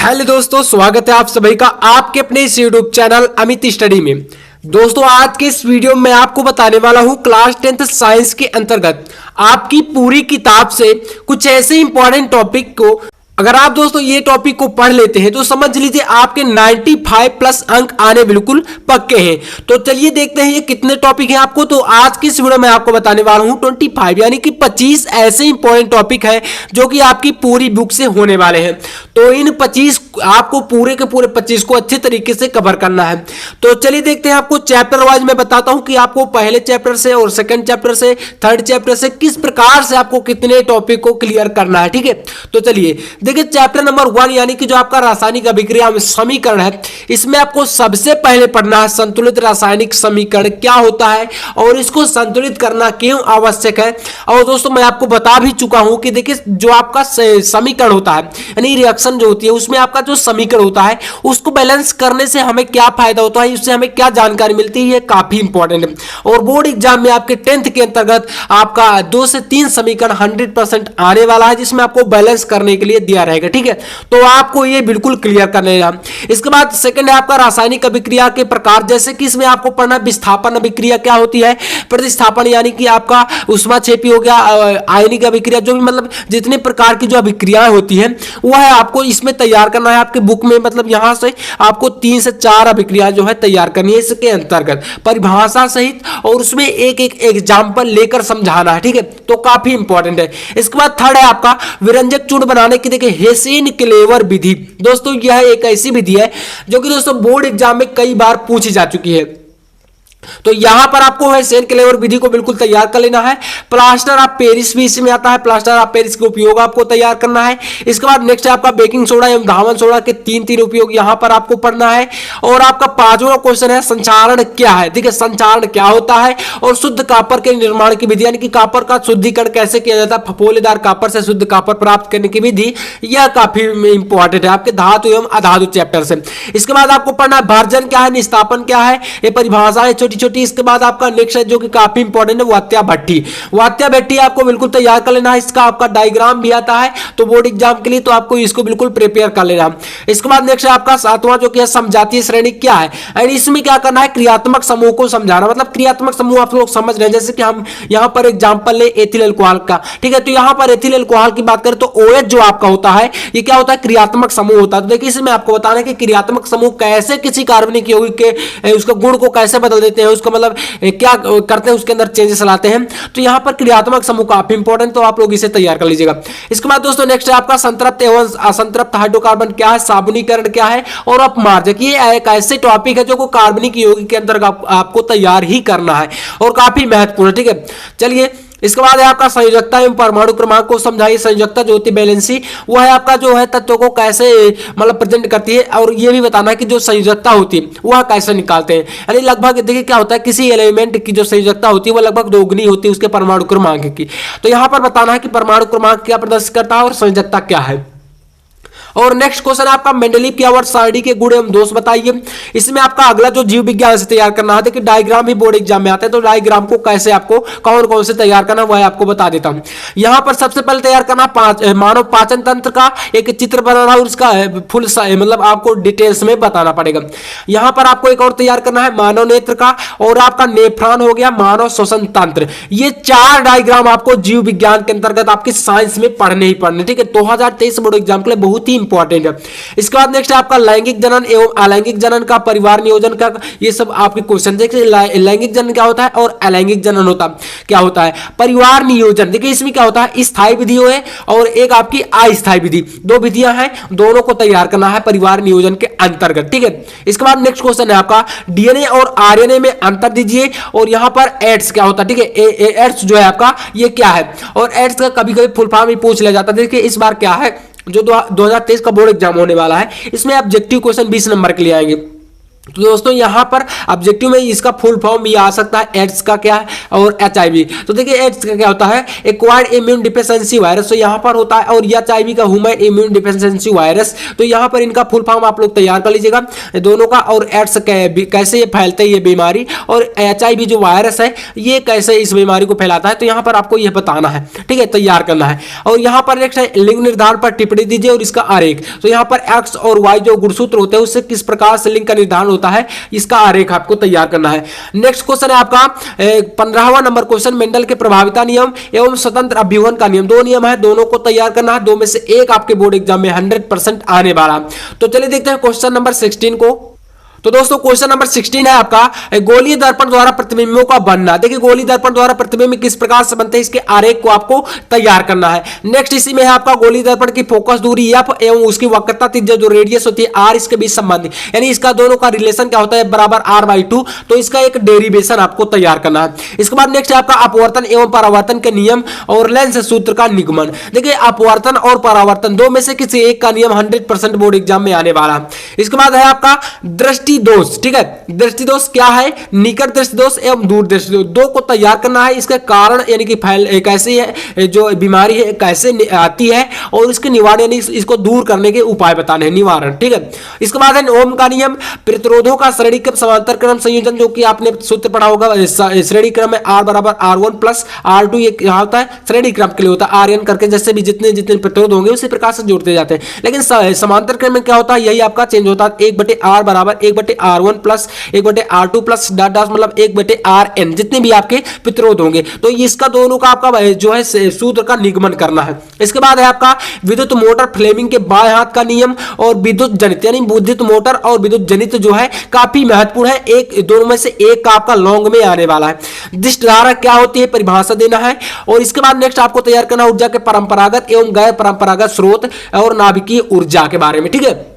Hello दोस्तों, स्वागत है आप सभी का आपके अपने इस यूट्यूब चैनल अमित स्टडी में। दोस्तों, आज के इस वीडियो में मैं आपको बताने वाला हूं क्लास 10th साइंस के अंतर्गत आपकी पूरी किताब से कुछ ऐसे इंपॉर्टेंट टॉपिक को अगर आप दोस्तों ये टॉपिक को पढ़ लेते हैं तो समझ लीजिए आपके 95 प्लस अंक आने बिल्कुल पक्के हैं। तो चलिए देखते हैं ये कितने टॉपिक हैं आपको। तो आज की इस वीडियो में आपको बताने वाला हूं 25 यानी कि 25 ऐसे इंपॉर्टेंट टॉपिक है जो कि आपकी पूरी बुक से होने वाले हैं। तो इन 25 आपको पूरे के पूरे 25 को अच्छे तरीके से कवर करना है। तो चलिए देखते हैं, आपको चैप्टर वाइज मैं बताता हूं कि आपको पहले चैप्टर से और सेकंड चैप्टर से थर्ड चैप्टर से किस प्रकार से आपको कितने टॉपिक को क्लियर करना है। ठीक है, तो चलिए देखिए चैप्टर नंबर 1 यानी कि जो आपका रासायनिक अभिक्रिया समीकरण है, इसमें आपको सबसे पहले पढ़ना है संतुलित रासायनिक समीकरण क्या होता है और इसको संतुलित करना क्यों आवश्यक है। और दोस्तों मैं आपको बता भी चुका हूं कि देखिए जो आपका समीकरण होता है यानी रिएक्शन जो होती है उसमें आपका जो समीकरण होता है उसको बैलेंस करने से हमें क्या फायदा होता है, इससे हमें क्या जानकारी मिलती है, काफी इंपॉर्टेंट है। और बोर्ड एग्जाम में आपके 10th के अंतर्गत आपका 2 से 3 समीकरण 100% आने वाला है जिसमें आपको बैलेंस करने के लिए दिया रहेगा। ठीक है, तो आपको ये बिल्कुल क्लियर कर लेना। इसके बाद सेकंड है आपका रासायनिक अभिक्रिया के प्रकार, जैसे कि इसमें आपको पढ़ना विस्थापन अभिक्रिया क्या होती है, प्रतिस्थापन यानी कि आपका उष्माक्षेपी हो गया, आयनिक अभिक्रिया, जो भी मतलब जितने प्रकार की जो अभिक्रियाएं होती हैं वह है आपको इसमें तैयार करना है आपके बुक में। मतलब यहां से आपको 3 से 4 अभिक्रिया जो है तैयार करनी है इसके अंतर्गत परिभाषा सहित, और उसमें एक एक एग्जाम्पल लेकर समझाना है। ठीक है, तो काफी इंपॉर्टेंट है। इसके बाद थर्ड है आपका विरंजक चूर्ण बनाने की देखिए हेसेन-क्लेवर विधि। दोस्तों यह एक ऐसी विधि है जो कि दोस्तों बोर्ड एग्जाम में कई बार पूछी जा चुकी है। तो यहां पर आपको हेसेन-क्लेवर विधि को बिल्कुल तैयार कर लेना है। प्लास्टर ऑफ पेरिस भी इसमें आता है, प्लास्टर ऑफ पेरिस के उपयोग आपको तैयार करना है। इसके बाद नेक्स्ट है आपका बेकिंग सोडा एवं धावन सोडा के 3 उपयोग यहां पर आपको पढ़ना है। और आपका 5वां क्वेश्चन है संचारण क्या है। ठीक है, संचारण क्या होता है और शुद्ध कॉपर के निर्माण की विधि यानी कि कॉपर का शुद्धिकरण कैसे किया जाता है, फफोलेदार कॉपर से शुद्ध कॉपर प्राप्त करने की विधि, यह काफी इंपॉर्टेंट है आपके धातु एवं अधातु चैप्टर से। इसके बाद आपको पढ़ना है भार्जन क्या है, निस्तापन क्या है, ये परिभाषाएं छोटी। इसके बाद आपका नेक्स्ट है जो कि काफी इंपॉर्टेंट है वात्या भट्टी। वात्या भट्टी आपको बिल्कुल तैयार कर लेना है। इसका आपका डायग्राम भी आता है तो बोर्ड एग्जाम के लिए, तो आपको इसको बिल्कुल प्रिपेयर कर लेना है। इसके बाद नेक्स्ट है आपका 7वां जो कि है समजातीय श्रेणी क्या है, एंड इसमें क्या करना है क्रियात्मक समूह को समझाना। मतलब क्रियात्मक समूह आप लोग समझ रहे हैं, जैसे कि हम यहां पर एग्जांपल ले एथिल अल्कोहल का। ठीक है, तो यहां पर एथिल अल्कोहल की बात करें तो OH जो आपका होता है ये क्या होता है, क्रियात्मक समूह होता है। तो देखिए इसमें आपको बताना है कि क्रियात्मक समूह कैसे किसी कार्बनिक यौगिक के उसका गुण को कैसे बदल देते हैं, उसका मतलब क्या करते हैं, उसके अंदर चेंजेस लाते हैं। तो यहां पर क्रियात्मक समूह काफी इंपॉर्टेंट, तो आप लोग इसे तैयार कर लीजिएगा। इसके बाद दोस्तों नेक्स्ट है आपका संतृप्त एवं असंतृप्त हाइड्रोकार्बन क्या है, साबुनीकरण क्या है और अपमार्जक। ये एक ऐसे टॉपिक है जो को कार्बनिक यौगिक के अंतर्गत आपको तैयार ही करना है और काफी महत्वपूर्ण। ठीक है, चलिए इसके बाद है आपका संयोजकता एवं परमाणु क्रमांक को समझाइए। संयोजकता जो होती है बैलेंसी, वो है आपका जो है तत्वों को कैसे मतलब प्रेजेंट करती है, और ये भी बताना है कि जो संयोजकता होती है वह कैसे निकालते हैं। यानी लगभग देखिए क्या होता है किसी एलिमेंट की जो संयोजकता होती है वो लगभग दोगुनी होती है उसके परमाणु क्रमांक की। तो यहां पर बताना है कि परमाणु क्रमांक क्या प्रदर्शित करता है और संयोजकता क्या है। और नेक्स्ट क्वेश्चन है आपका मेंडलीव की आवर्त सारणी के गुण एवं दोष बताइए। इसमें आपका अगला जो जीव विज्ञान से तैयार करना है, देखिए डायग्राम भी बोर्ड एग्जाम में आता है, तो डायग्राम को कैसे आपको कौन कौन से तैयार करना वह आपको बता देता हूं। यहां पर सबसे पहले तैयार करना मानव पाचन तंत्र का एक चित्र बनाना और उसका फुल मतलब आपको डिटेल्स में बताना पड़ेगा। यहां पर आपको एक और तैयार करना है मानव नेत्र का, और आपका नेफ्रॉन हो गया, मानव श्वसन तंत्र। ये 4 डायग्राम आपको जीव विज्ञान के अंतर्गत आपकी साइंस में पढ़ने ही पढ़ने। ठीक है, 2023 बोर्ड एग्जाम के लिए बहुत ही इंपॉर्टेंट है। इसके बाद नेक्स्ट आपका लैंगिक जनन एवं अलैंगिक जनन का परिवार नियोजन का, ये सब आपके क्वेश्चन। देखिए लैंगिक जनन क्या होता है और अलैंगिक जनन होता क्या होता है, परिवार नियोजन। देखिए इसमें क्या होता है स्थायी विधि है और एक आपकी अस्थायी विधि, 2 विधियां हैं, दोनों को तैयार करना है परिवार नियोजन के अंतर्गत। ठीक है, इसके बाद नेक्स्ट क्वेश्चन है आपका डीएनए और आरएनए में अंतर दीजिए, और यहां पर एड्स क्या होता है। ठीक है, एड्स जो है आपका ये क्या है, और एड्स का कभी कभी फुल फॉर्म भी पूछ लिया जाता है। देखिए इस बार क्या है जो 2023 का बोर्ड एग्जाम होने वाला है, इसमें ऑब्जेक्टिव क्वेश्चन 20 नंबर के लिए आएंगे। तो दोस्तों यहाँ पर ऑब्जेक्टिव में इसका फुल फॉर्म भी आ सकता है, एड्स का क्या है और HIV। तो देखिए एड्स का क्या होता है, एक्वायर्ड इम्यून डिफिशियंसी वायरस, तो यहाँ पर होता है, और HIV का ह्यूमन इम्यून डिफिशियंसी वायरस। तो यहाँ पर इनका फुल फॉर्म आप लोग तैयार कर लीजिएगा दोनों का, और एड्स कैसे ये फैलते हैं ये बीमारी, और HIV जो वायरस है ये कैसे इस बीमारी को फैलाता है। तो यहाँ पर आपको यह बताना है, ठीक है, तैयार करना है। और यहाँ पर नेक्स्ट है लिंग निर्धारण पर टिप्पणी दीजिए और इसका आरेख। तो यहाँ पर X और Y जो गुणसूत्र होते हैं उससे किस प्रकार से लिंग का निर्धारण होता है, इसका आरेख आपको तैयार करना है। नेक्स्ट क्वेश्चन है आपका 15वां नंबर क्वेश्चन, मेंडल के प्रभाविता नियम एवं स्वतंत्र अभ्युहन का नियम। दो नियम है, दोनों को तैयार करना है, दो में से एक आपके बोर्ड एग्जाम में 100% आने वाला। तो चलिए देखते हैं क्वेश्चन नंबर 16 को। तो दोस्तों क्वेश्चन नंबर 16 है आपका गोलीय दर्पण द्वारा प्रतिबिंबों का बनना। देखिए गोलीय दर्पण द्वारा प्रतिबिंब किस प्रकार से बनते हैं, इसके आरेख को आपको तैयार करना है। नेक्स्ट इसी में है आपका गोलीय दर्पण की फोकस दूरी F एवं उसकी वक्रता त्रिज्या जो रेडियस होती है R, इसके बीच संबंध, यानी इसका दोनों का रिलेशन क्या होता है, बराबर R/2। तो इसका एक डेरिवेशन आपको तैयार करना है। इसके बाद नेक्स्ट है आपका अपवर्तन एवं परावर्तन के नियम और लेंस सूत्र का निगमन। देखिए अपवर्तन और परावर्तन दो में से किसी एक का नियम 100% बोर्ड एग्जाम में आने वाला है। इसके बाद है आपका दृष्टि दोष, ठीक है, दृष्टि दोष क्या है, निकट दृष्टि दोष एवं दूर दृष्टि दोष, दो को तैयार करना है। इसका कारण यानी कि फैल कैसे है, जो बीमारी है कैसे आती है, और इसके निवारण यानी इसको दूर करने के उपाय बताने हैं, निवारण, ठीक है। इसके बाद है ओम का नियम, प्रतिरोधों का श्रेणी क्रम समांतर क्रम संयोजन, जो कि आपने सूत्र पढ़ा होगा, श्रेणी क्रम में R बराबर R1 प्लस R2, ये क्या होता है, श्रेणी क्रम के लिए होता है RN करके, जैसे भी जितने जितने प्रतिरोध होंगे उसी प्रकार से जोड़ते जाते हैं। लेकिन समांतर क्रम में क्या होता है, यही आपका चेंज होता है, 1/R बराबर 1/R1 plus 1/R2 plus dot dot मतलब 1/RN, जितने भी आपके प्रतिरोध होंगे। तो इसका दोनों का आपका जो है सूत्र का निगमन करना है। इसके बाद है आपका विद्युत मोटर फ्लेमिंग के बाएं हाथ का नियम और विद्युत जनित, यानी विद्युत मोटर और विद्युत जनित जो है काफी महत्वपूर्ण है, एक दोनों में से एक का आपका लॉन्ग में आने वाला है। दिष्ट धारा क्या होती है, परिभाषा देना है। और इसके बाद नेक्स्ट आपको तैयार करना ऊर्जा के परंपरागत एवं गैर परंपरागत स्रोत और नाभिकीय ऊर्जा के बारे में, ठीक है।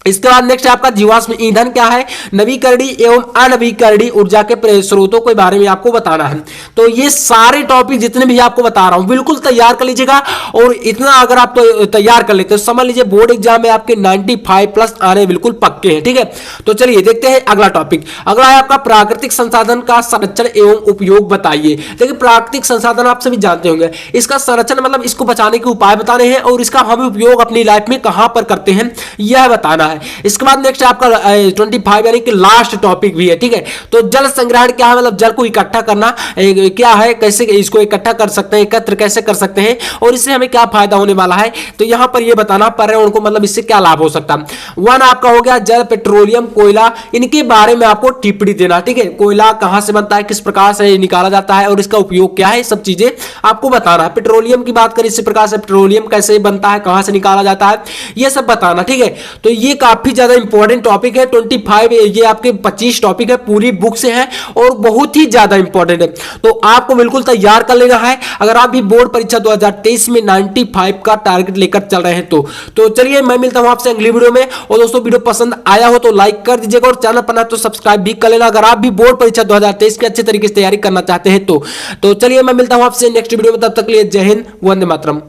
इसके बाद नेक्स्ट आपका जीवाश्म ईंधन क्या है, नवीकरणीय एवं अनवीकरणीय ऊर्जा के स्रोतों के बारे में आपको बताना है। तो ये सारे टॉपिक जितने भी आपको बता रहा हूं बिल्कुल तैयार कर लीजिएगा, और इतना अगर आप तो तैयार कर लेते हो समझ लीजिए बोर्ड एग्जाम में आपके 95+ आने बिल्कुल पक्के हैं, ठीक है। तो चलिए देखते हैं अगला टॉपिक। अगला है आपका प्राकृतिक संसाधन का संरक्षण एवं उपयोग बताइए। देखिए प्राकृतिक संसाधन आप सभी जानते होंगे, इसका संरक्षण मतलब इसको बचाने के उपाय बताने हैं, और इसका हम उपयोग अपनी लाइफ में कहां पर करते हैं यह बताना है। इसके बाद नेक्स्ट आपका 25 यानी कि लास्ट टॉपिक भी है, ठीक है। तो जल संग्रहण क्या है, मतलब जल को इकट्ठा करना क्या है, कैसे इसको इकट्ठा कर सकते हैं, एकत्र कैसे कर सकते हैं, और इससे हमें क्या फायदा होने वाला है। तो यहां पर यह बताना पर्यावरण को, मतलब इससे क्या लाभ हो सकता है। वन आपका हो गया जल, पेट्रोलियम, कोयला, इनके बारे में आपको टिप्पणी देना, ठीक है। कोयला कहां से बनता है, किस प्रकार से निकाला जाता है, और इसका उपयोग क्या है, सब चीजें आपको बताना है। पेट्रोलियम की बात करें, इसी प्रकार से पेट्रोलियम कैसे बनता है, कहां से निकाला जाता है, यह सब बताना, ठीक है। तो ये काफी ज्यादा इंपॉर्टेंट टॉपिक है। 25 ये आपके 25 टॉपिक है, पूरी बुक से है और बहुत ही ज्यादा इंपॉर्टेंट है। तो आपको बिल्कुल तैयार कर लेना है अगर आप भी बोर्ड परीक्षा 2023 में 95 का टारगेट लेकर चल रहे हैं। तो चलिए मैं मिलता हूं आपसे अगली वीडियो में। और दोस्तों वीडियो पसंद आया हो तो लाइक कर दीजिएगा, और चैनल पर ना तो सब्सक्राइब भी कर लेना अगर आप भी बोर्ड परीक्षा 2023 की अच्छे तरीके से तैयारी करना चाहते हैं। तो चलिए मैं मिलता हूं आपसे नेक्स्ट वीडियो में, तब तक के लिए जय हिंद, वंदे मातरम।